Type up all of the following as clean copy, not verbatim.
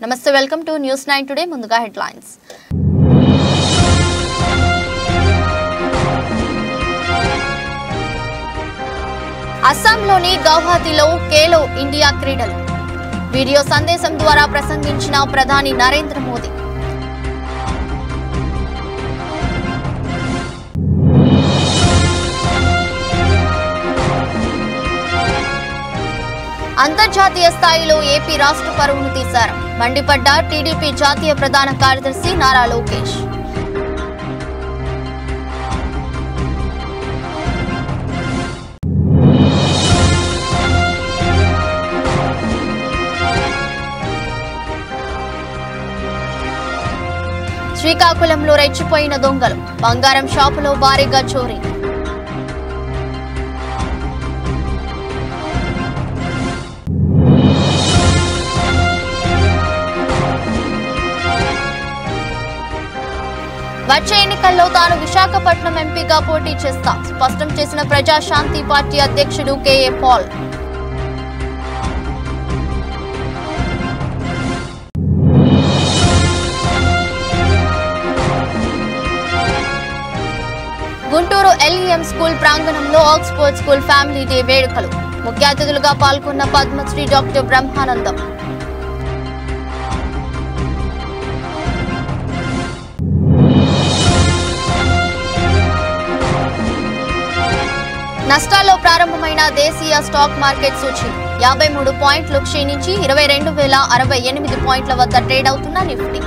నమస్తే welcome to news 9 today ముందుగా headlines అస్సాంలోని గౌహతిలో ఖేలో ఇండియా క్రీడలు వీడియో సందేశం ద్వారా ప్రసంగించిన ప్రధాని నరేంద్ర మోదీ అంతర్జాతీయ స్థాయిలో ఏపీ రాష్ట్ర పరువును తీశారు మండిపడ్డ టీడీపీ జాతీయ ప్రధాన కార్యదర్శి నారా లోకేష్ శ్రీకాకుళంలో రెచ్చిపోయిన దొంగలు బంగారం షాపులో భారీగా చోరీ వచ్చే ఎన్నికల్లో తాను విశాఖపట్నం ఎంపీగా పోటీ చేస్తా స్పష్టం చేసిన ప్రజాశాంతి పార్టీ అధ్యక్షుడు KA Paul Guntur LEM school ప్రాంగణంలో ఆక్స్ఫోర్డ్ స్కూల్ ఫ్యామిలీ డే వేడుకలు ముఖ్య అతిథులుగా పాల్గొన్న పద్మశ్రీ డాక్టర్ బ్రహ్మానందం నష్టాల్లో ప్రారంభమైన దేశీయ స్టాక్ మార్కెట్ సూచీ 53 పాయింట్లు క్షీణించి 22,068 పాయింట్ల వద్ద ట్రేడ్ అవుతున్న నిఫ్టీ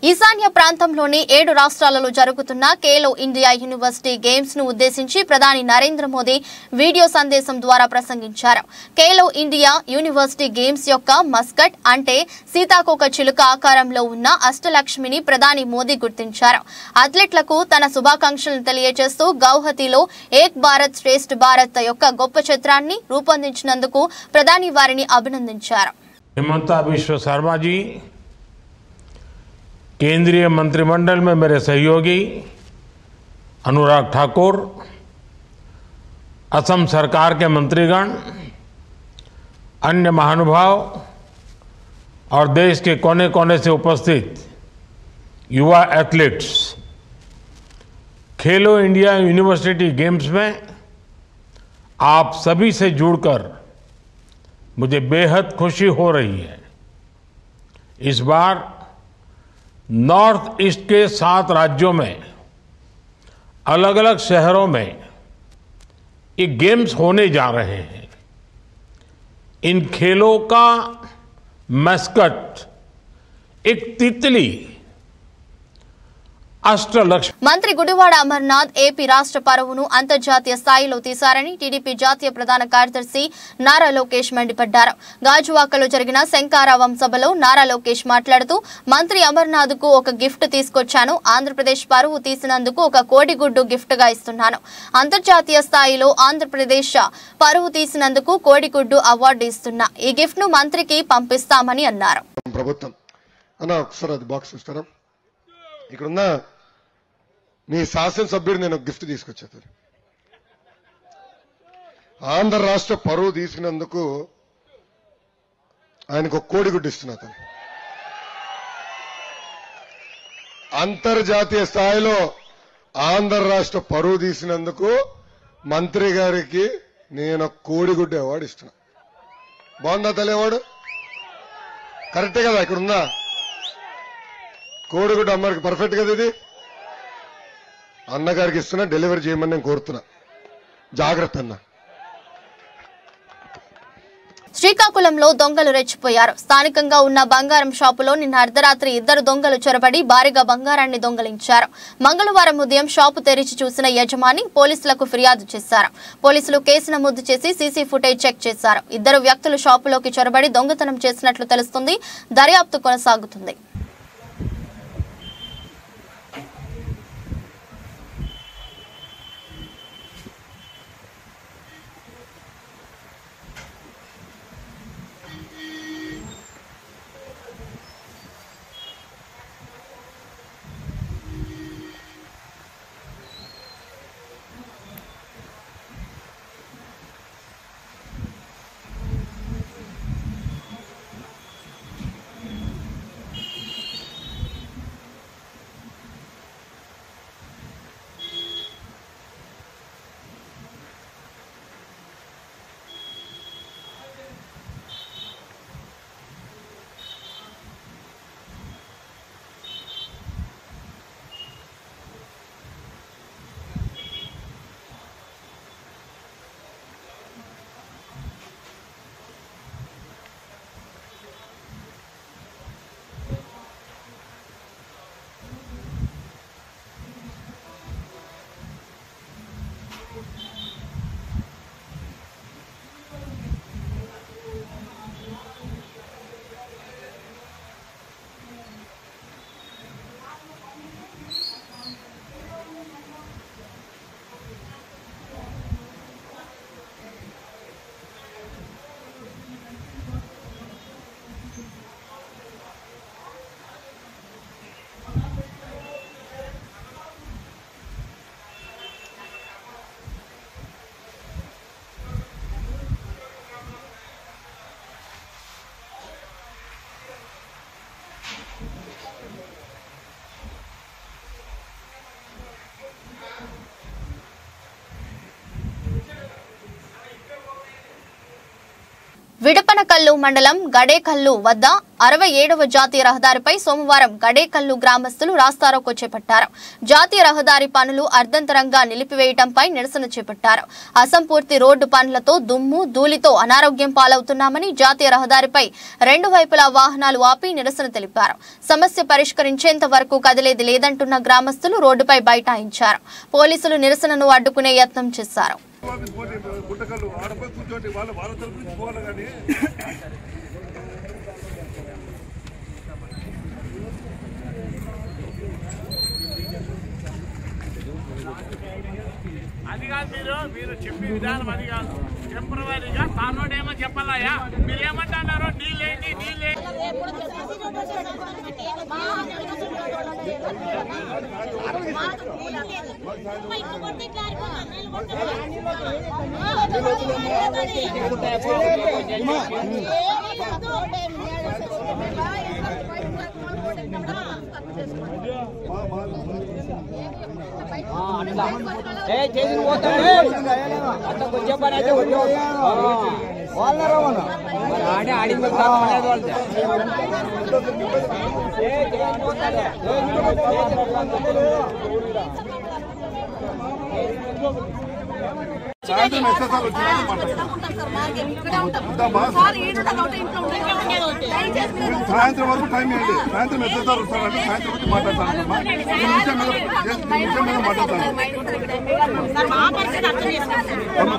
ఈశాన్య ప్రాంతంలోని 7 రాష్ట్రాలలో జరుగుతున్న ఖేలో ఇండియా యూనివర్సిటీ గేమ్స్ ను ఉద్దేశించి ప్రధాని నరేంద్ర మోదీ వీడియో సందేశం ద్వారా ప్రసంగించారు. ఖేలో ఇండియా యూనివర్సిటీ గేమ్స్ యొక్క మస్కట్ అంటే సీతాకోక చిలుక ఆకారంలో ఉన్న అష్టలక్ష్మిని ప్రధాని మోదీ గుర్తించారు. అథ్లెట్లకు తన శుభాకాంక్షలను తెలియజేస్తూ గౌహతిలో ఏక్ భారత్ శ్రేష్ఠ భారత్ యొక్క గొప్ప చిత్రాన్ని రూపొందించినందుకు ప్రధాని వారిని అభినందించారు. हिमंता विश्व शर्मा जी, केंद्रीय मंत्रिमंडल में मेरे सहयोगी अनुराग ठाकुर, असम सरकार के मंत्रीगण, अन्य महानुभाव और देश के कोने कोने से उपस्थित युवा एथलीट्स, खेलो इंडिया यूनिवर्सिटी गेम्स में आप सभी से जुड़कर मुझे बेहद खुशी हो रही है. इस बार नॉर्थ ईस्ट के 7 राज्यों में अलग अलग शहरों में ये गेम्स होने जा रहे हैं. इन खेलों का मैस्कट एक तितली మంత్రి గుడివాడ అమర్నాథ్ ఏపీ రాష్ట్ర పరువును అంతర్జాతీయ స్థాయిలో తీశారని టీడీపీ జాతీయ ప్రధాన కార్యదర్శి నారా లోకేష్ మండిపడ్డారు. గాజువాకలో జరిగిన శంకారావం సభలో నారా లోకేష్ మాట్లాడుతూ మంత్రి అమర్నాథ్ కు ఒక గిఫ్ట్ తీసుకొచ్చాను. ఆంధ్రప్రదేశ్ పరువు తీసినందుకు ఒక కోడిగుడ్డు గిఫ్ట్ గా ఇస్తున్నాను. అంతర్జాతీయ స్థాయిలో ఆంధ్రప్రదేశ్ పరువు తీసినందుకు కోడిగుడ్డు అవార్డు ఇస్తున్నా. ఈ గిఫ్ట్ ను మంత్రికి పంపిస్తామని అన్నారు. మీ శాసనసభ్యుడు నేను గిఫ్ట్ తీసుకొచ్చాను. ఆంధ్ర రాష్ట్ర పరువు తీసుకున్నందుకు ఆయనకు ఒక కోడిగుడ్డు ఇస్తున్నా. అంతర్జాతీయ స్థాయిలో ఆంధ్ర రాష్ట్ర పరువు తీసినందుకు మంత్రి గారికి నేను కోడిగుడ్డు అవార్డు ఇస్తున్నా. బాగుందా తల్లి అవార్డు? కరెక్టే కదా? ఇక్కడ ఉందా కోడిగుడ్డు? అమ్మకి పర్ఫెక్ట్ కదా ఇది? అన్నగారికి ఇస్తున్నా, డెలివరీ చేయమని నేను కోరుతున్నా. జాగ్రత్త అన్న. శ్రీకాకుళంలో దొంగలు రెచ్చిపోయారు. స్థానికంగా ఉన్న బంగారం షాపులో నిన్న అర్ధరాత్రి 2 దొంగలు చొరబడి భారీగా బంగారాన్ని దొంగలించారు. మంగళవారం ఉదయం షాపు తెరిచి చూసిన యజమాని పోలీసులకు ఫిర్యాదు చేశారు. పోలీసులు కేసు నమోదు చేసి సీసీ ఫుటేజ్ చెక్ చేశారు. 2 వ్యక్తులు షాపులోకి చొరబడి దొంగతనం చేసినట్లు తెలుస్తుంది. దర్యాప్తు కొనసాగుతుంది. విడపనకల్లు మండలం గడేకల్లు వద్ద 67వ జాతీయ రహదారిపై సోమవారం గడేకల్లు గ్రామస్తులు రాస్తారోకో చేపట్టారు. జాతీయ రహదారి పనులు అర్ధంతరంగా నిలిపివేయడంపై నిరసన చేపట్టారు. అసంపూర్తి రోడ్డు పనులతో దుమ్ము ధూళితో అనారోగ్యం పాలవుతున్నామని జాతీయ రహదారిపై రెండు వైపులా వాహనాలు ఆపి నిరసన తెలిపారు. సమస్య పరిష్కరించేంత వరకు కదిలేది లేదంటున్న గ్రామస్తులు రోడ్డుపై బైఠాయించారు. పోలీసులు నిరసనను అడ్డుకునే యత్నం చేశారు. అది కాదు మీరు చెప్పే విధానం అది కాదు. టెంపరీగా తానోడేమో చెప్పాలయ్యా, మీరేమంటున్నారో నీళ్ళేంటి చేసి పోతాడు అట్లా కొంచెం పని అయితే ఆడే ఆడి సాయంత్రం వరకు టైం ఇవ్వండి. సాయంత్రం ఎస్ఎస్ఆర్ వస్తారంటే సాయంత్రం వచ్చి మాట్లాడతాను.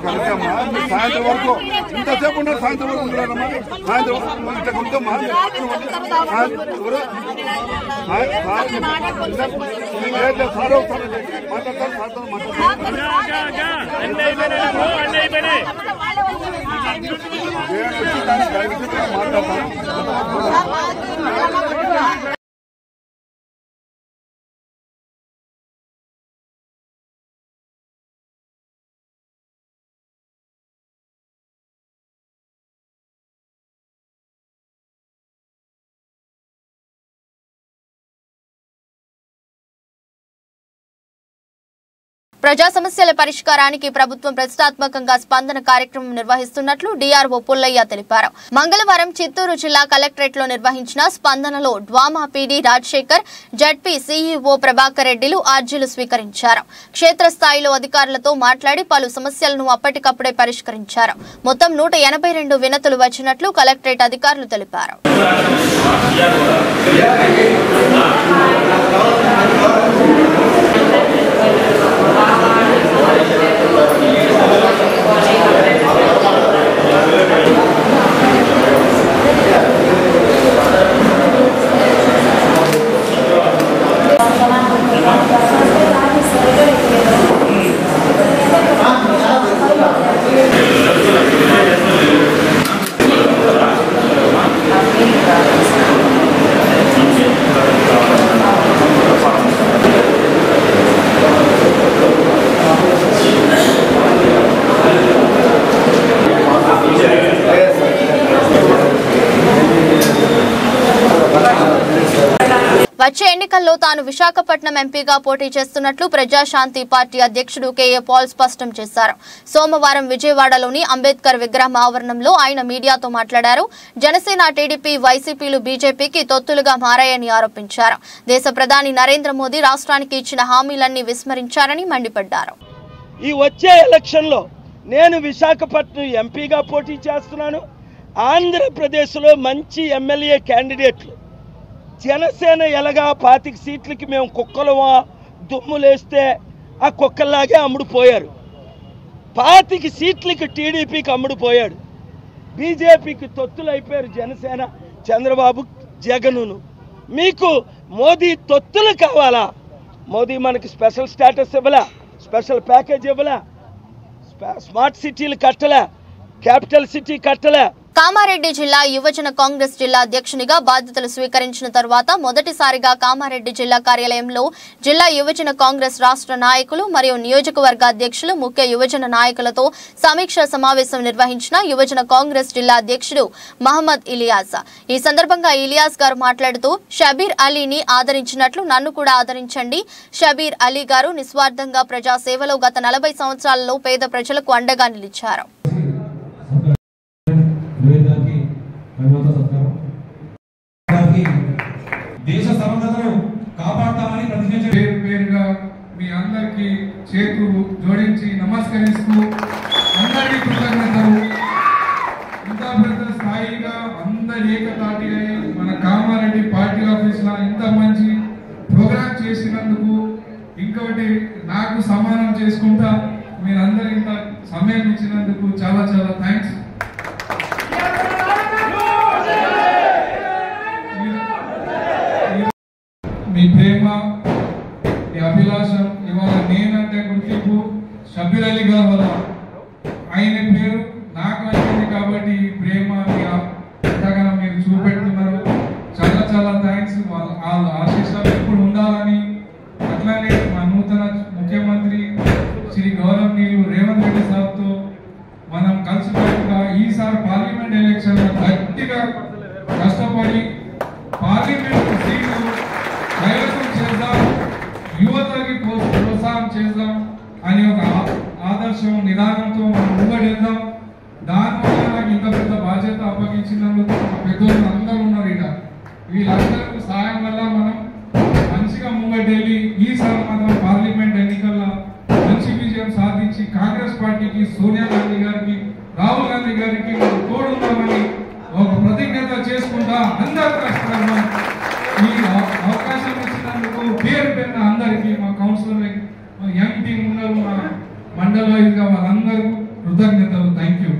కరెక్ట్ అమ్మా, మీరు సాయంత్రం వరకు ఇంతసేపు ఉన్నారు. సాయంత్రం వరకు ఉంటారమ్మా. సాయంత్రం ఇంత ఉంటే సార్ వస్తారండి, మాట్లాడతారు. సార్తో మాట్లాడతారు. ప్రజా సమస్యల పరిష్కారానికి ప్రభుత్వం ప్రతిష్టాత్మకంగా స్పందన కార్యక్రమం నిర్వహిస్తున్నట్లు డీఆర్ఓ పుల్లయ్య తెలిపారు. మంగళవారం చిత్తూరు జిల్లా కలెక్టరేట్ లో నిర్వహించిన స్పందనలో DWMA PD Rajasekhar, ZP CEO Prabhakar రెడ్డిలు అర్జీలు స్వీకరించారు. క్షేత్రస్థాయిలో అధికారులతో మాట్లాడి పలు సమస్యలను అప్పటికప్పుడే పరిష్కరించారు. మొత్తం 182 వినతులు వచ్చినట్లు కలెక్టరేట్ అధికారులు తెలిపారు. వచ్చే ఎన్నికల్లో తాను విశాఖపట్నం ఎంపీగా పోటీ చేస్తున్నట్లు ప్రజాశాంతి పార్టీ అధ్యక్షుడు కేఏ పాల్ స్పష్టం చేశారు. సోమవారం విజయవాడలోని అంబేద్కర్ విగ్రహం ఆవరణంలో ఆయన మీడియాతో మాట్లాడారు. జనసేన, టీడీపీ, వైసీపీలు బీజేపీకి తొత్తులుగా మారాయని ఆరోపించారు. దేశ ప్రధాని నరేంద్ర మోదీ రాష్ట్రానికి ఇచ్చిన హామీలన్నీ విస్మరించారని మండిపడ్డారు. ఈ వచ్చే ఎలక్షన్లో నేను విశాఖపట్నం ఎంపీగా పోటీ చేస్తున్నాను. ఆంధ్రప్రదేశ్లో మంచి ఎమ్మెల్యే క్యాండిడేట్లు జనసేన ఎలాగా 25 సీట్లకి మేము కుక్కలమా దుమ్ములేస్తే ఆ కుక్కల్లాగే అమ్ముడుపోయారు. 25 సీట్లకి టీడీపీకి అమ్ముడుపోయాడు. బీజేపీకి తొత్తులు అయిపోయారు జనసేన, చంద్రబాబు, జగనును. మీకు మోదీ తొత్తులు కావాలా? మోదీ మనకి స్పెషల్ స్టేటస్ ఇవ్వలే, స్పెషల్ ప్యాకేజ్ ఇవ్వలే, స్మార్ట్ సిటీలు కట్టలే, క్యాపిటల్ సిటీ కట్టలే. కామారెడ్డి జిల్లా యువజన కాంగ్రెస్ జిల్లా అధ్యక్షునిగా బాధ్యతలు స్వీకరించిన తర్వాత మొదటిసారిగా కామారెడ్డి జిల్లా కార్యాలయంలో జిల్లా యువజన కాంగ్రెస్ రాష్ట్ర నాయకులు మరియు నియోజకవర్గ అధ్యక్షులు, ముఖ్య యువజన నాయకులతో సమీక్ష సమావేశం నిర్వహించిన యువజన కాంగ్రెస్ జిల్లా అధ్యక్షుడు మహమ్మద్ ఇలియాస్. ఈ సందర్భంగా ఇలియాస్ గారు మాట్లాడుతూ, షబీర్ అలీని ఆదరించినట్లు నన్ను కూడా ఆదరించండి. షబీర్ అలీ గారు నిస్వార్థంగా ప్రజా సేవలో గత 40 సంవత్సరాలలో పేద ప్రజలకు అండగా నిలిచారు. భద్రతను కాపాడతామని ప్రతిజ్ఞ పేరు పేరుగా మీ అందరికీ చేతులు జోడించి నమస్కరిస్తూ అందరికీ కృతజ్ఞతలు. ఇంత పెద్ద స్థాయిగా అందరి ఏకతాటిగా మన కామారెడ్డి పార్టీ ఆఫీస్ లో ఇంత మంచి ప్రోగ్రామ్ చేసినందుకు, ఇంకొకటి నాకు సమానం చేసుకుంటా మీరందరూ ఇంత సమయం ఇచ్చినందుకు చాలా చాలా థ్యాంక్స్. మీ ప్రేమ, మీ అభిలాషం, ఇవాళ నేనంటే గుర్తింపు షబ్బీర్ అలీ గారు వల్ల ఆయన పేరు నాకు వచ్చింది కాబట్టి ఈ ప్రేమ ఎంతగానో మీరు చూపెడుతున్నారు. చాలా చాలా థ్యాంక్స్. వాళ్ళ ఆశీస్సులు ఎప్పుడు ఉండాలని, అట్లానే మా నూతన ముఖ్యమంత్రి శ్రీ గౌరవనీయులు రేవంత్ రెడ్డి సార్తో మనం కలిసికట్టుగా ఈసారి పార్లమెంట్ ఎలక్షన్ గట్టిగా కష్టపడి పార్లమెంట్ సీట్లు కైవసం చేద్దాం, యువతకి ప్రోత్సాహం చేద్దాం అని ఒక ఆదర్శం నిదానంతో మనం ముంగడేద్దాం. దానివల్ల నాకు ఇంత పెద్ద బాధ్యత అప్పగించినందుకు పెద్దోళ్ళు అందరూ ఉన్నారు ఇక. వీళ్ళందరూ సాయం వల్ల మనం మంచిగా ముంగడెళ్ళి ఈసారి మాత్రం పార్లమెంట్ ఎన్నికల్లో మంచి విజయం సాధించి కాంగ్రెస్ పార్టీకి, సోనియా గాంధీ గారికి, రాహుల్ గాంధీ గారికి మనం తోడున్నామని ఒక ప్రతిజ్ఞత చేసుకుంటా అందరూ కష్టపడదాం. ఈ అవకాశం ఇచ్చినందుకు పేరు పేరున అందరికీ, మా కౌన్సిలర్, మా యంగ్ టీం ఉన్నారు, మా మండల వైజ్గా వాళ్ళందరూ కృతజ్ఞతలు. Thank you.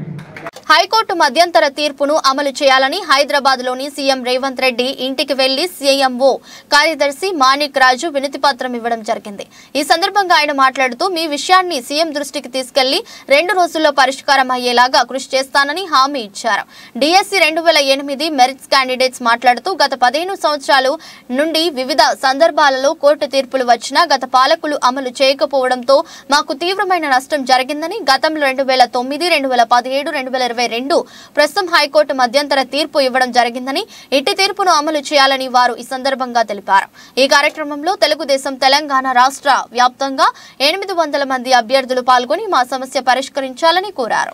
హైకోర్టు మధ్యంతర తీర్పును అమలు చేయాలని హైదరాబాద్ లోని సీఎం రేవంత్ రెడ్డి ఇంటికి వెళ్లి సీఎంఓ కార్యదర్శి మాణిక్ రాజు వినతి పత్రం ఇవ్వడం జరిగింది. ఈ సందర్భంగా ఆయన మాట్లాడుతూ మీ విషయాన్ని సీఎం దృష్టికి తీసుకెళ్లి 2 రోజుల్లో పరిష్కారం అయ్యేలాగా కృషి చేస్తానని హామీ ఇచ్చారు. డిఎస్సి 2008 మెరిట్స్ క్యాండిడేట్స్ మాట్లాడుతూ గత 15 సంవత్సరాలు నుండి వివిధ సందర్భాలలో కోర్టు తీర్పులు వచ్చినా గత పాలకులు అమలు చేయకపోవడంతో మాకు తీవ్రమైన నష్టం జరిగిందని, గతంలో 2009, 2017, 2022 ప్రస్తుతం హైకోర్టు మధ్యంతర తీర్పు ఇవ్వడం జరిగిందని, ఇట్టి తీర్పును అమలు చేయాలని వారు ఈ సందర్భంగా తెలిపారు. ఈ కార్యక్రమంలో తెలుగుదేశం తెలంగాణ రాష్ట్ర వ్యాప్తంగా 800 మంది అభ్యర్థులు పాల్గొని మా సమస్య పరిష్కరించాలని కోరారు.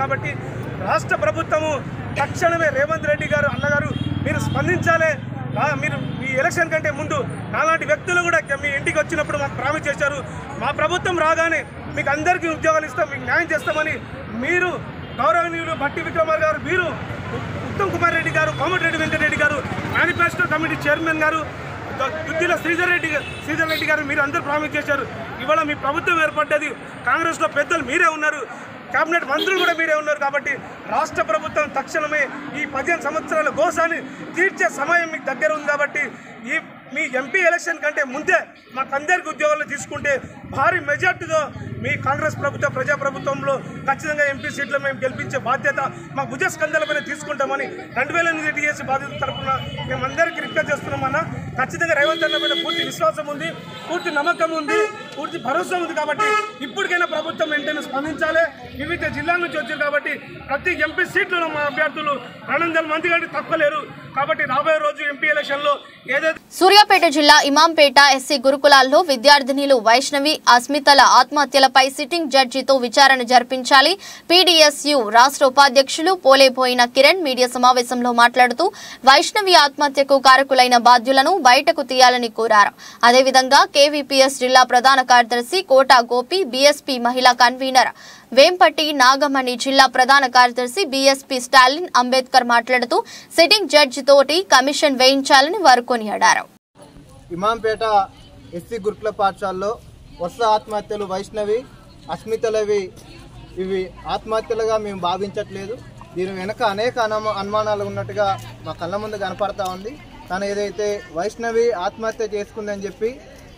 కాబట్టి రాష్ట్ర ప్రభుత్వము తక్షణమే రేవంత్ రెడ్డి గారు అన్నగారు మీరు స్పందించాలి. మీరు ఈ ఎలక్షన్ కంటే ముందు నాలాంటి వ్యక్తులు కూడా మీ ఇంటికి వచ్చినప్పుడు మాకు ప్రామిస్ చేశారు, మా ప్రభుత్వం రాగానే మీకు అందరికీ ఉద్యోగాలు ఇస్తాం, మీకు న్యాయం చేస్తామని. మీరు గౌరవనీయులు భట్టి విక్రమార్ గారు, మీరు ఉత్తమ్ కుమార్ రెడ్డి గారు, కోమటిరెడ్డి వెంకటరెడ్డి గారు, మేనిఫెస్టో కమిటీ చైర్మన్ గారు, దుద్దిల శ్రీధర్ రెడ్డి గారు మీరు అందరూ ప్రామిస్ చేశారు. ఇవాళ మీ ప్రభుత్వం ఏర్పడ్డది, కాంగ్రెస్లో పెద్దలు మీరే ఉన్నారు, కేబినెట్ మంత్రులు కూడా మీరే ఉన్నారు. కాబట్టి రాష్ట్ర ప్రభుత్వం తక్షణమే ఈ 15 సంవత్సరాల గోసాన్ని తీర్చే సమయం మీకు దగ్గర ఉంది. కాబట్టి మీ ఎంపీ ఎలక్షన్ కంటే ముందే మాకందరికి ఉద్యోగాలు తీసుకుంటే భారీ మెజార్టీతో మీ కాంగ్రెస్ ప్రభుత్వ ప్రజాప్రభుత్వంలో ఖచ్చితంగా ఎంపీ సీట్లు మేము గెలిపించే బాధ్యత మా భుజస్కంధాలపైన తీసుకుంటామని 2008 డిఎస్సి బాధ్యత తరఫున మేమందరికీ రిక్వెస్ట్ చేస్తున్నామన్నా. ఖచ్చితంగా రేవంత్ అన్న మీద పూర్తి విశ్వాసం ఉంది, పూర్తి నమ్మకం ఉంది, పూర్తి భరోసా ఉంది. కాబట్టి ఇప్పటికైనా ప్రభుత్వం వెంటనే స్పందించాలి. వివిధ జిల్లాల నుంచి వచ్చారు కాబట్టి ప్రతి ఎంపీ సీట్లలో మా అభ్యర్థులు 200 మంది కంటే తక్కువ లేరు. కాబట్టి రాబోయే రోజు ఎంపీ ఎలక్షన్లో ఏదైతే సూర్యాపేట జిల్లా ఇమాంపేట ఎస్సీ గురుకులాల్లో విద్యార్థినిలు వైష్ణవి, అస్మితల ఆత్మహత్యలపై సిట్టింగ్ జడ్జితో విచారణ జరిపించాలి. పీడీఎస్యు రాష్ట్ర ఉపాధ్యక్షులు పోలేపోయిన కిరణ్ మీడియా సమావేశంలో మాట్లాడుతూ వైష్ణవి ఆత్మహత్యకు కారకులైన బాధ్యులను బయటకు తీయాలని కోరారు. అదేవిధంగా కేవీపీఎస్ జిల్లా ప్రధాన కార్యదర్శి కోటా గోపి, బీఎస్పీ మహిళా కన్వీనర్ వేంపటి నాగమణి, జిల్లా ప్రధాన కార్యదర్శి బీఎస్పీ స్టాలిన్ అంబేద్కర్ మాట్లాడుతూ సిట్టింగ్ జడ్జి తోటి కమిషన్ వేయించాలని వారు కొనియాడారు. ఇమాంపేట ఎస్సీ గురుకుల పాఠశాలలో వరుస ఆత్మహత్యలు వైష్ణవి, అస్మితలవి ఇవి ఆత్మహత్యలుగా మేము భావించట్లేదు. దీని వెనక అనేక అనుమానాలు ఉన్నట్టుగా మా కళ్ళ ముందు కనపడతా ఉంది. తను ఏదైతే వైష్ణవి ఆత్మహత్య చేసుకుందని చెప్పి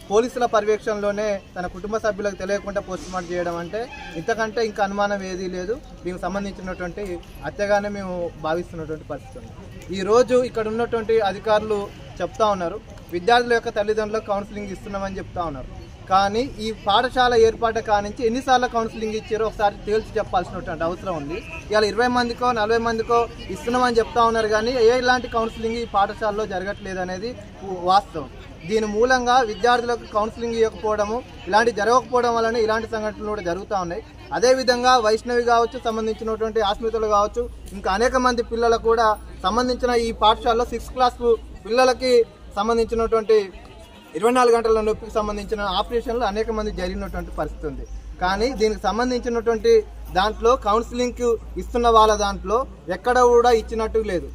పోలీసుల పర్యవేక్షణలోనే తన కుటుంబ సభ్యులకు తెలియకుండా పోస్ట్మార్టం చేయడం అంటే ఇంతకంటే ఇంకా అనుమానం ఏదీ లేదు. దీనికి సంబంధించినటువంటి హత్యగానే మేము భావిస్తున్నటువంటి పరిస్థితి ఉంది. ఈరోజు ఇక్కడ ఉన్నటువంటి అధికారులు చెప్తా ఉన్నారు, విద్యార్థుల యొక్క తల్లిదండ్రులకు కౌన్సిలింగ్ ఇస్తున్నామని చెప్తా ఉన్నారు. కానీ ఈ పాఠశాల ఏర్పాటు కానించి ఎన్నిసార్లు కౌన్సిలింగ్ ఇచ్చారో ఒకసారి తేల్చి చెప్పాల్సినటువంటి అవసరం ఉంది. ఇవాళ 20 మందికో 40 మందికో ఇస్తున్నామని చెప్తా ఉన్నారు, కానీ ఎలాంటి కౌన్సిలింగ్ ఈ పాఠశాలలో జరగట్లేదు అనేది వాస్తవం. దీని మూలంగా విద్యార్థులకు కౌన్సిలింగ్ ఇవ్వకపోవడము, ఇలాంటి జరగకపోవడం వలన ఇలాంటి సంఘటనలు కూడా జరుగుతూ ఉన్నాయి. అదేవిధంగా వైష్ణవి కావచ్చు, సంబంధించినటువంటి ఆస్మితలు కావచ్చు, ఇంకా అనేక మంది పిల్లలకు కూడా సంబంధించిన ఈ పాఠశాలలో 6th క్లాస్ పిల్లలకి సంబంధించినటువంటి 24 గంటల నొప్పికి సంబంధించిన ఆపరేషన్లు అనేక మంది జరిగినటువంటి పరిస్థితి ఉంది. కానీ దీనికి సంబంధించినటువంటి దాంట్లో కౌన్సిలింగ్ ఇస్తున్న వాళ్ళ దాంట్లో ఎక్కడ కూడా ఇచ్చినట్టు లేదు.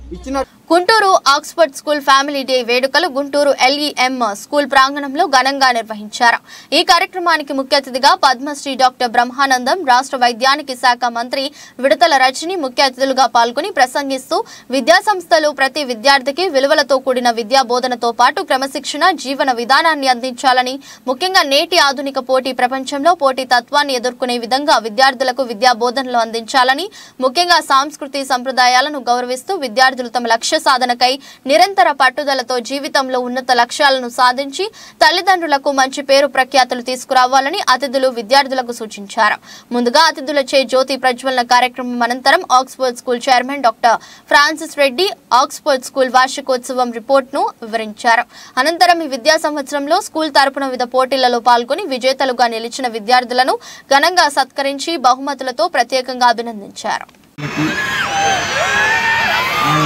Guntur Oxford school family day వేడుకలు గుంటూరు LEM స్కూల్ ప్రాంగణంలో ఘనంగా నిర్వహించారు. ఈ కార్యక్రమానికి ముఖ్య అతిథిగా పద్మశ్రీ డాక్టర్ బ్రహ్మానందం, రాష్ట్ర వైద్యానికి శాఖ మంత్రి విడతల రజని ముఖ్య అతిథులుగా పాల్గొని ప్రసంగిస్తూ విద్యాసంస్థలు ప్రతి విద్యార్థికి విలువలతో కూడిన విద్యా బోధనతో పాటు క్రమశిక్షణ జీవన విధానాన్ని అందించాలని, ముఖ్యంగా నేటి ఆధునిక పోటీ ప్రపంచంలో పోటీ తత్వాన్ని ఎదుర్కొనే విధంగా విద్యార్థులకు విద్యా బోధనలు అందించాలని, ముఖ్యంగా సంస్కృతి సంప్రదాయాలను గౌరవిస్తూ విద్యార్థులు తమ లక్ష్య సాధనకై నిరంతర పట్టుదలతో జీవితంలో ఉన్నత లక్ష్యాలను సాధించి తల్లిదండ్రులకు మంచి పేరు ప్రఖ్యాతులు తీసుకురావాలని అతిథులు విద్యార్థులకు సూచించారు. ముందుగా అతిథులచే జ్యోతి ప్రజ్వలన కార్యక్రమం అనంతరం Oxford school chairman doctor Francis Reddy Oxford school వార్షికోత్సవం రిపోర్ట్ను వివరించారు. అనంతరం ఈ విద్యా సంవత్సరంలో స్కూల్ తరపున వివిధ పోటీలలో పాల్గొని విజేతలుగా నిలిచిన విద్యార్థులను ఘనంగా సత్కరించి బహుమతులతో ప్రత్యేకంగా అభినందించారు.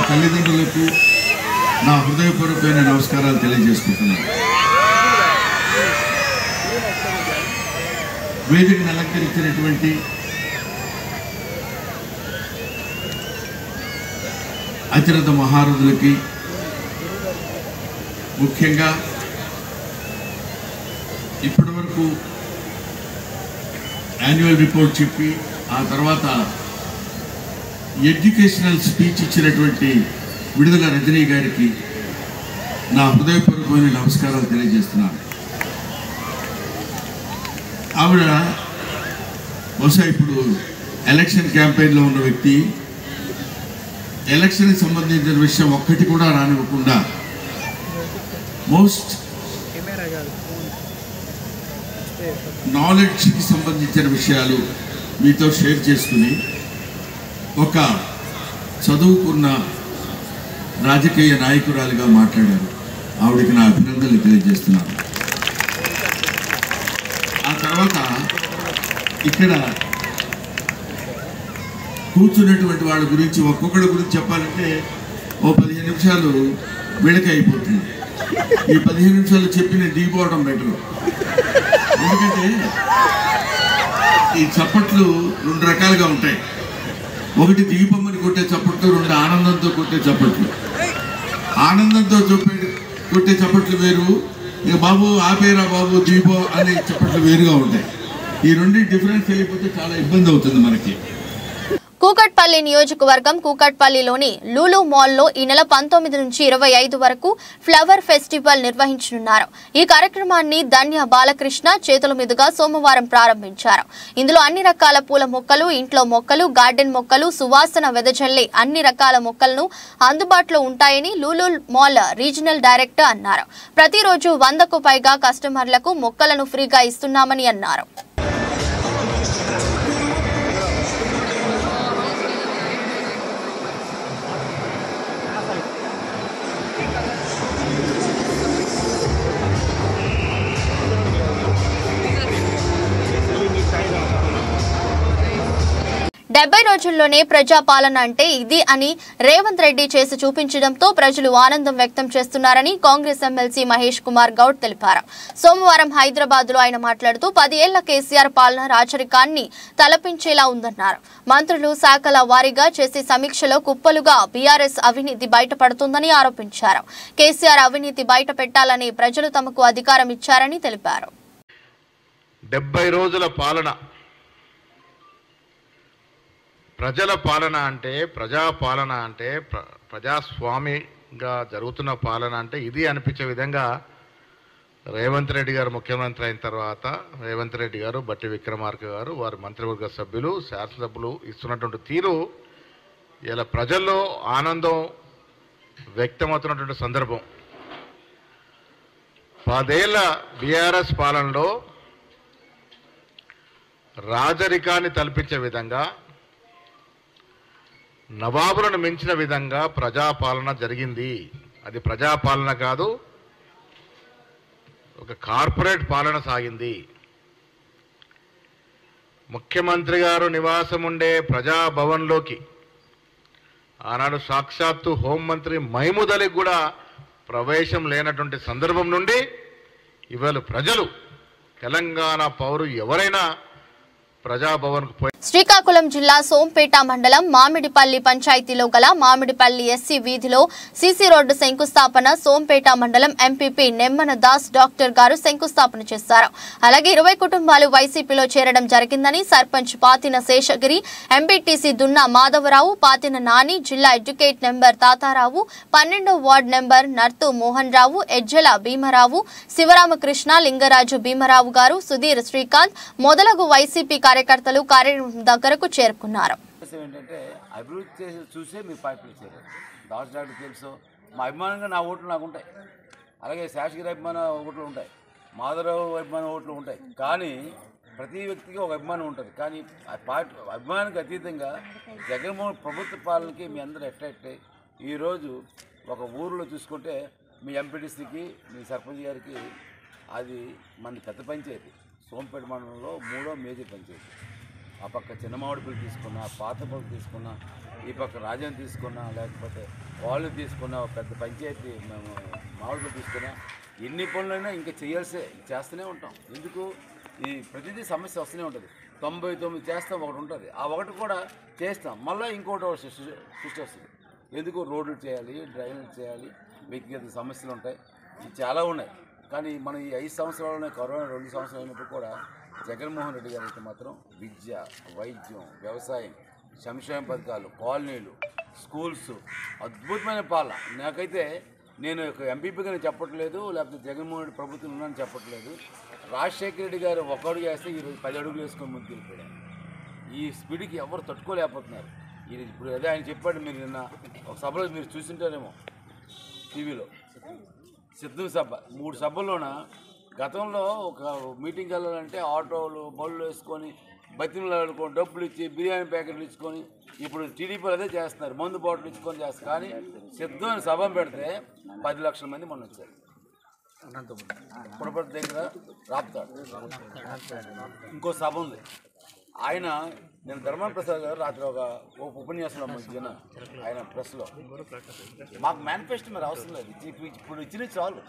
తల్లిదండ్రులకు నా హృదయపూర్వకమైన నమస్కారాలు తెలియజేసుకుంటున్నాను. వేదికను అలంకరించినటువంటి అతిరథ మహారథులకి, ముఖ్యంగా ఇప్పటి వరకు యాన్యువల్ రిపోర్ట్ చెప్పి ఆ తర్వాత ఎడ్యుకేషనల్ స్పీచ్ ఇచ్చినటువంటి విడుదల రజనీ గారికి నా హృదయపూర్వకమైన నమస్కారాలు తెలియజేస్తున్నాను. ఆవిడ బహుశా ఇప్పుడు ఎలక్షన్ క్యాంపెయిన్లో ఉన్న వ్యక్తి, ఎలక్షన్కి సంబంధించిన విషయం ఒక్కటి కూడా రానివ్వకుండా మోస్ట్ నాలెడ్జ్కి సంబంధించిన విషయాలు మీతో షేర్ చేసుకుని ఒక చదువుకున్న రాజకీయ నాయకురాలిగా మాట్లాడారు. ఆవిడకి నా అభినందనలు తెలియజేస్తున్నాను. ఆ తర్వాత ఇక్కడ కూర్చున్నటువంటి వాళ్ళ గురించి ఒక్కొక్కడి గురించి చెప్పాలంటే ఓ 15 నిమిషాలు వీళ్ళకి అయిపోతుంది. ఈ 15 నిమిషాలు చెప్పిన దిగిపోవడం బెటర్. ఎందుకంటే ఈ చప్పట్లు 2 రకాలుగా ఉంటాయి. ఒకటి దిగిపోమని కొట్టే చప్పట్లు, 2 ఆనందంతో కొట్టే చప్పట్లు. ఆనందంతో కొట్టే చప్పట్లు వేరు, ఇక బాబు ఆపేరా బాబు దిగిపో అనే చప్పట్లు వేరుగా ఉంటాయి. ఈ 2 డిఫరెన్స్ వెళ్ళిపోతే చాలా ఇబ్బంది అవుతుంది మనకి. కూకట్పల్లి నియోజకవర్గం కూకట్పల్లిలోని లూలు మాల్లో ఈ నెల 19 నుంచి 25 వరకు ఫ్లవర్ ఫెస్టివల్ నిర్వహించనున్నారు. ఈ కార్యక్రమాన్ని ధన్య బాలకృష్ణ చేతుల మీదుగా సోమవారం ప్రారంభించారు. ఇందులో అన్ని రకాల పూల మొక్కలు, ఇంట్లో మొక్కలు, గార్డెన్ మొక్కలు, సువాసన వెదజల్లే అన్ని రకాల మొక్కలను అందుబాటులో ఉంటాయని లూలు మాల్ రీజనల్ డైరెక్టర్ అన్నారు. ప్రతిరోజు 100కు పైగా కస్టమర్లకు మొక్కలను ఫ్రీగా ఇస్తున్నామని అన్నారు. డెబ్బై రోజుల్లోనే ప్రజాపాలన అంటే ఇది అని రేవంత్ రెడ్డి చేసి చూపించడంతో ప్రజలు ఆనందం వ్యక్తం చేస్తున్నారని కాంగ్రెస్ ఎమ్మెల్సీ మహేష్ కుమార్ గౌడ్ తెలిపారు. సోమవారం హైదరాబాద్ లో ఆయన మాట్లాడుతూ 10 ఏళ్ల కేసీఆర్ పాలన రాచరికాన్ని తలపించేలా ఉందన్నారు. మంత్రులు శాఖల వారీగా చేసే సమీక్షలో కుప్పలుగా బీఆర్ఎస్ అవినీతి బయటపడుతుందని ఆరోపించారు. కేసీఆర్ అవినీతి బయట పెట్టాలని ప్రజలు తమకు అధికారం ఇచ్చారని తెలిపారు. 70 రోజుల పాలన, ప్రజల పాలన అంటే, ప్రజాపాలన అంటే, ప్రజాస్వామిగా జరుగుతున్న పాలన అంటే ఇది అనిపించే విధంగా రేవంత్ రెడ్డి గారు ముఖ్యమంత్రి అయిన తర్వాత రేవంత్ రెడ్డి గారు, బట్టి విక్రమార్క గారు, వారి మంత్రివర్గ సభ్యులు, శాసనసభ్యులు ఇస్తున్నటువంటి తీరు ఇలా ప్రజల్లో ఆనందం వ్యక్తమవుతున్నటువంటి సందర్భం. 10 ఏళ్ల బీఆర్ఎస్ పాలనలో రాజరికాన్ని తలపించే విధంగా, నవాబులను మించిన విధంగా ప్రజాపాలన జరిగింది. అది ప్రజాపాలన కాదు, ఒక కార్పొరేట్ పాలన సాగింది. ముఖ్యమంత్రి గారు నివాసం ఉండే ప్రజాభవన్లోకి ఆనాడు సాక్షాత్తు హోంమంత్రి మహమూద్ అలీకి కూడా ప్రవేశం లేనటువంటి సందర్భం నుండి ఇవాళ ప్రజలు తెలంగాణ పౌరు ఎవరైనా ప్రజాభవన్కు పోయి శ్రీకాకుళం జిల్లా సోంపేట మండలం మామిడిపల్లి పంచాయతీలో గల మామిడిపల్లి ఎస్సీ వీధిలో సీసీ రోడ్డు శంకుస్థాపన సోంపేట మండలం ఎంపీపీ నెమ్మన దాస్ డాక్టర్ గారు శంకుస్థాపన చేశారు. అలాగే 20 కుటుంబాలు వైసీపీలో చేరడం జరిగిందని సర్పంచ్ పాతిన శేషగిరి, ఎంపీటీసీ దున్నా మాధవరావు, పాతిన నాని, జిల్లా ఎడ్యుకేట్ నెంబర్ తాతారావు, 12వ వార్డు నెంబర్ నర్తు మోహన్ రావు, ఎజ్జల భీమరావు, శివరామకృష్ణ, లింగరాజు భీమరావు గారు, సుధీర్, శ్రీకాంత్ మొదలగు వైసీపీ కార్యకర్తలు కార్యక్రమం దగ్గరకు చేరుకున్నారు. ఏంటంటే అభివృద్ధి చేసి చూసే మీ పార్టీలు చేరారు. దాస్ డాక్టర్ తెలుసు, మా అభిమానంగా నా ఓట్లు నాకు ఉంటాయి, అలాగే శాసగిరి అభిమాన ఓట్లు ఉంటాయి, మాధవరావు అభిమాన ఓట్లు ఉంటాయి. కానీ ప్రతి వ్యక్తికి ఒక అభిమానం ఉంటుంది. కానీ ఆ పార్టీ అభిమానానికి అతీతంగా జగన్మోహన్ ప్రభుత్వ పాలనకి మీ అందరూ ఎట్లయితే ఈరోజు ఒక ఊరిలో చూసుకుంటే మీ ఎంపీటీసీకి మీ సర్పంచ్ గారికి అది మన పెద్ద పంచాయతీ. సోంపేట మండలంలో 3వ మేజర్ పంచాయతీ. ఆ పక్క చిన్నమావిడిపల్లి తీసుకున్నా, పాతపల్లి తీసుకున్నా, ఈ పక్క రాజం తీసుకున్నా, లేకపోతే వాళ్ళు తీసుకున్నా, పెద్ద పంచాయతీ మేము మామిడిపల్లి తీసుకున్నా, ఎన్ని పనులైనా ఇంకా చేస్తూనే ఉంటాం. ఎందుకు ఈ ప్రతిదీ సమస్య వస్తూనే ఉంటుంది. 99 చేస్తాం, ఒకటి ఉంటుంది, ఆ ఒకటి కూడా చేస్తాం, మళ్ళీ ఇంకోటి సృష్టి వస్తుంది. ఎందుకు రోడ్లు చేయాలి, డ్రైనేజ్ చేయాలి, వ్యక్తిగత సమస్యలు ఉంటాయి, ఇవి చాలా ఉన్నాయి. కానీ మనం ఈ 5 సంవత్సరాలనే కరోనా 2 సంవత్సరాలు అయినప్పుడు కూడా జగన్మోహన్ రెడ్డి గారు అయితే మాత్రం విద్య, వైద్యం, వ్యవసాయం, సంక్షేమ పథకాలు, కాలనీలు, స్కూల్స్, అద్భుతమైన పాలన. నాకైతే నేను ఎంపీపీగా చెప్పట్లేదు, లేకపోతే జగన్మోహన్ రెడ్డి ప్రభుత్వం ఉన్నానని చెప్పట్లేదు. రాజశేఖర రెడ్డి గారు ఒక అడుగు వేస్తే ఈరోజు 10 అడుగులు వేసుకొని ముందుకు వెళ్ళిపోయాడు. ఈ స్పీడ్కి ఎవరు తట్టుకోలేకపోతున్నారు. ఇప్పుడు అదే ఆయన చెప్పాడు, మీరు నిన్న ఒక సభలో మీరు చూసింటారేమో టీవీలో, సిద్ధం సభ 3 సభల్లోన గతంలో ఒక మీటింగ్కి వెళ్ళాలంటే ఆటోలు బళ్ళు వేసుకొని బతిమలాడుకొని డబ్బులు ఇచ్చి బిర్యానీ ప్యాకెట్లు ఇచ్చుకొని, ఇప్పుడు టీడీపీలు అదే చేస్తున్నారు, మందు బాటిల్ ఇచ్చుకొని చేస్తారు. కానీ సిద్ధమైన సభ పెడితే 10 లక్షల మంది మొన్న వచ్చారు. పుడపతి దగ్గర రాపుతాడు. ఇంకో సభ ఉంది. ఆయన నేను ధర్మాన ప్రసాద్ గారు రాత్రి ఒక ఉపన్యాసంలో మధ్యన ఆయన ప్రెస్లో మాకు మేనిఫెస్టో మరి అవసరం లేదు, ఇప్పుడు ఇచ్చిన చాలు,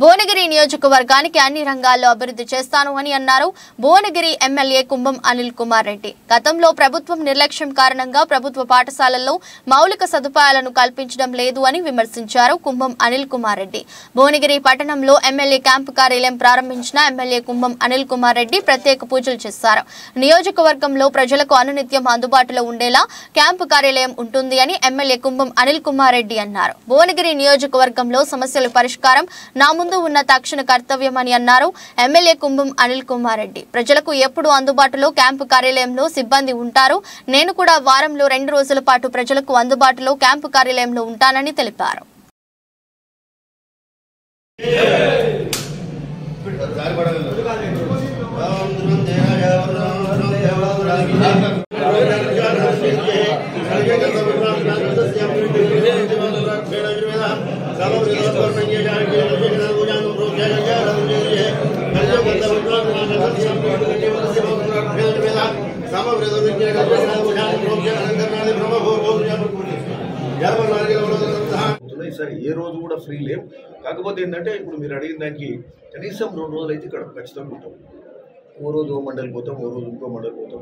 భువనగిరి నియోజకవర్గానికి అన్ని రంగాల్లో అభివృద్ధి చేస్తాను అని అన్నారు భువనగిరి ఎమ్మెల్యే కుంభం అనిల్ కుమార్ రెడ్డి. గతంలో ప్రభుత్వం నిర్లక్ష్యం కారణంగా ప్రభుత్వ పాఠశాలల్లో మౌలిక సదుపాయాలను కల్పించడం లేదు అని విమర్శించారు కుంభం అనిల్ కుమార్ రెడ్డి. భువనగిరి పట్టణంలో ఎమ్మెల్యే క్యాంపు కార్యాలయం ప్రారంభించిన ఎమ్మెల్యే కుంభం అనిల్ కుమార్ రెడ్డి ప్రత్యేక పూజలు చేశారు. నియోజకవర్గంలో ప్రజలకు అనునిత్యం అందుబాటులో ఉండేలా క్యాంపు కార్యాలయం ఉంటుంది అని ఎమ్మెల్యే కుంభం అనిల్ కుమార్ రెడ్డి అన్నారు. భువనగిరి నియోజకవర్గంలో సమస్యలు పరిష్కారం నా ముందు ఉన్న తక్షణ కర్తవ్యమని అన్నారు ఎమ్మెల్యే కుంభం అనిల్ కుమార్ రెడ్డి. ప్రజలకు ఎప్పుడు అందుబాటులో క్యాంపు కార్యాలయంలో సిబ్బంది ఉంటారు. నేను కూడా వారంలో 2 రోజుల పాటు ప్రజలకు అందుబాటులో క్యాంపు కార్యాలయంలో ఉంటానని తెలిపారు. సరే ఏ రోజు కూడా ఫ్రీ లేవు. కాకపోతే ఏంటంటే ఇప్పుడు మీరు అడిగిన దానికి కనీసం 2 రోజులు అయితే ఇక్కడ ఖచ్చితంగా ఉంటాం. ఓ రోజు ఓ మండలి పోతాం, ఓ రోజు ఇంకో మండలి పోతాం,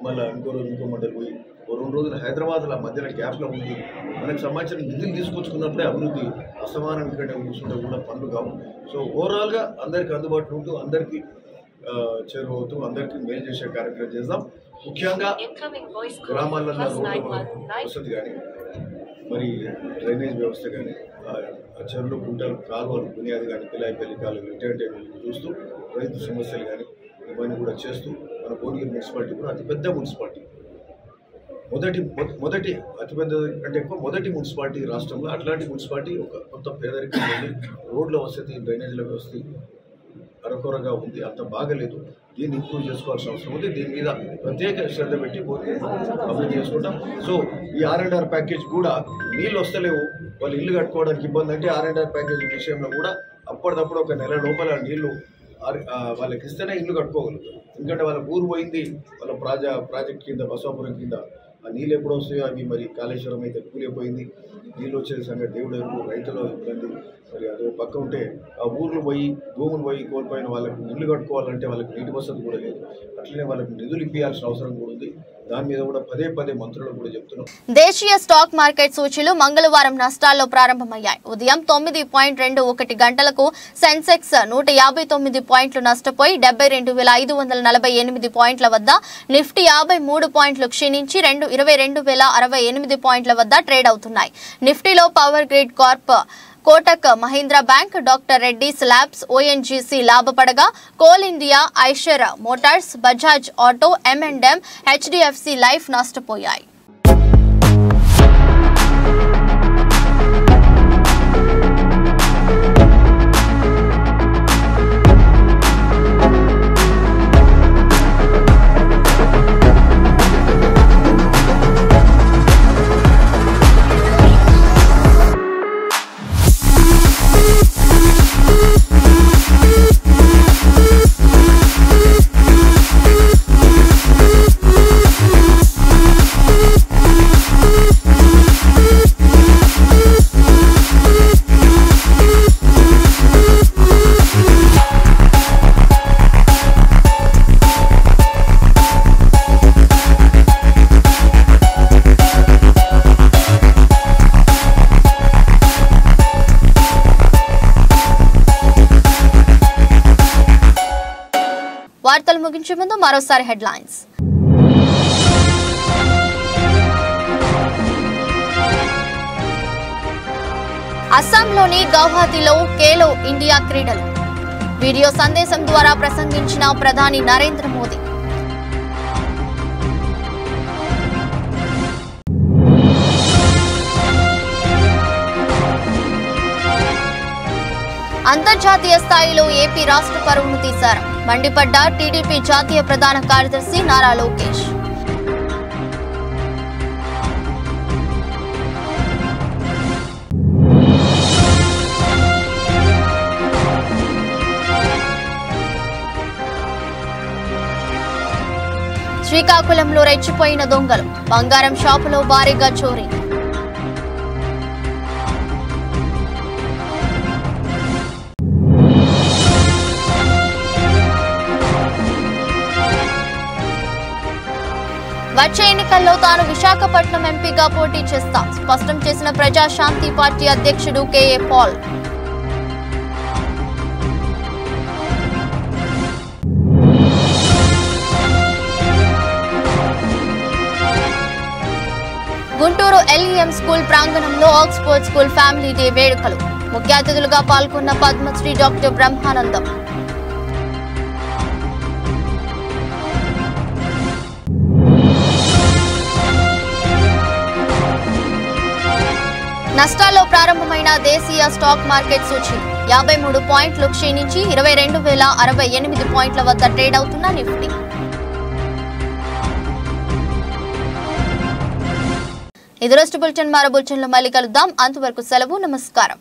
మళ్ళీ ఇంకో రోజు ఇంకో మండలి పోయి ఓ 2 రోజులు హైదరాబాద్లో మధ్యన గ్యాప్లో ఉంది. మనకు సంబంధించిన నిధులు తీసుకొచ్చుకున్నప్పుడే అభివృద్ధి అసమానం ఇక్కడ కూర్చుంటే కూడా పనులు కావు. సో ఓవరాల్గా అందరికీ అందుబాటులో ఉంటూ అందరికీ చేరువవుతూ అందరికీ మేలు చేసే కార్యక్రమం చేద్దాం. ముఖ్యంగా గ్రామాలలో రోడ్ల వసతి కానీ, మరి డ్రైనేజ్ వ్యవస్థ కానీ, చెరువులు గుంటలు కాలువలు బునియాది కానీ, పిల్లాయిపల్లి కాలువలు ఇటువంటి చూస్తూ రైతు సమస్యలు కానీ ఇవన్నీ కూడా చేస్తూ మన భువనగిరి మున్సిపాలిటీ కూడా అతిపెద్ద మున్సిపాలిటీ, మొదటి అతిపెద్ద కంటే ఎక్కువ మొదటి మున్సిపాలిటీ రాష్ట్రంలో. అట్లాంటి మున్సిపాలిటీ ఒక కొత్త పేదరికం ఉంది, రోడ్ల వసతి డ్రైనేజ్ల వ్యవస్థ అరకొరగా ఉంది, అంత బాగలేదు. దీన్ని ఇంప్రూవ్ చేసుకోవాల్సిన అవసరం ఉంది. దీని మీద ప్రత్యేక శ్రద్ధ పెట్టి అభివృద్ధి చేసుకుంటాం. సో ఈ R&R ప్యాకేజ్ కూడా నీళ్ళు వస్తలేవు, వాళ్ళు ఇల్లు కట్టుకోవడానికి ఇబ్బంది అంటే R&R ప్యాకేజ్ విషయంలో కూడా అప్పటిదప్పుడు ఒక నెల లోపల నీళ్లు వాళ్ళకి ఇస్తేనే ఇల్లు కట్టుకోగలుగుతారు. ఎందుకంటే వాళ్ళ ఊరు పోయింది, వాళ్ళ ప్రాజెక్ట్ కింద బసవాపురం కింద ఆ నీళ్ళు ఎప్పుడు వస్తాయో అవి మరి కాళేశ్వరం అయితే కూలిపోయింది, నీళ్ళు వచ్చే సంగతి దేవుడు ఎరుగు, రైతుల ఇబ్బంది. మరి అదో పక్క ఉంటే ఆ ఊర్లు పోయి భూములు పోయి కోల్పోయిన వాళ్ళకు ఇల్లు కట్టుకోవాలంటే వాళ్ళకి నీటి వసతి కూడా లేదు. అట్లనే వాళ్ళకి నిధులు ఇప్పించాల్సిన అవసరం కూడా ఉంది. దాని మీద కూడా పదే మంత్రులకు కూడా చెప్తున్నాం. దేశీయ స్టాక్ మార్కెట్ సూచీలు మంగళవారం నష్టాల్లో ప్రారంభమయ్యాయి. ఉదయం 9.21 గంటలకు సెన్సెక్స్ 159 పాయింట్లు నష్టపోయి 72,548 పాయింట్ల వద్ద, నిఫ్టీ 53 పాయింట్లు క్షీణించి 22,068 పాయింట్ల వద్ద ట్రేడ్ అవుతున్నాయి. నిఫ్టీలో power grid corp, Kotak Mahindra bank, doctor Reddy's labs, ONGC లాభపడగా coal India, Eicher motors, Bajaj auto, M&M, HDFC life నష్టపోయాయి. వార్తలు ముగించే ముందు మరోసారి హెడ్లైన్స్. అస్సాంలోని గౌహతిలో ఖేలో ఇండియా క్రీడలు వీడియో సందేశం ద్వారా ప్రసంగించిన ప్రధాని నరేంద్ర మోదీ. అంతర్జాతీయ స్థాయిలో ఏపీ రాష్ట్ర పరువును తీశారు. మండిపడ్డ టీడీపీ జాతీయ ప్రధాన కార్యదర్శి నారా లోకేష్. శ్రీకాకుళంలో రెచ్చిపోయిన దొంగలు, బంగారం షాపులో భారీగా చోరీ. వచ్చే ఎన్నికల్లో తాను విశాఖపట్నం ఎంపీగా పోటీ చేస్తా స్పష్టం చేసిన ప్రజాశాంతి పార్టీ అధ్యక్షుడు KA Paul. Guntur LEM school ప్రాంగణంలో ఆక్స్ఫోర్డ్ స్కూల్ ఫ్యామిలీ డే వేడుకలు. ముఖ్య అతిథులుగా పాల్గొన్న పద్మశ్రీ డాక్టర్ బ్రహ్మానందం. నష్టాల్లో ప్రారంభమైన దేశీయ స్టాక్ మార్కెట్ సూచీ 53 పాయింట్లు క్షీణించి 22,068 పాయింట్ల వద్ద ట్రేడ్ అవుతున్న నిఫ్టీ. ఇది రోజు బులెటిన్. మరో బులెటిన్లో మళ్ళీ కలుద్దాం. అంతవరకు సెలవు. నమస్కారం.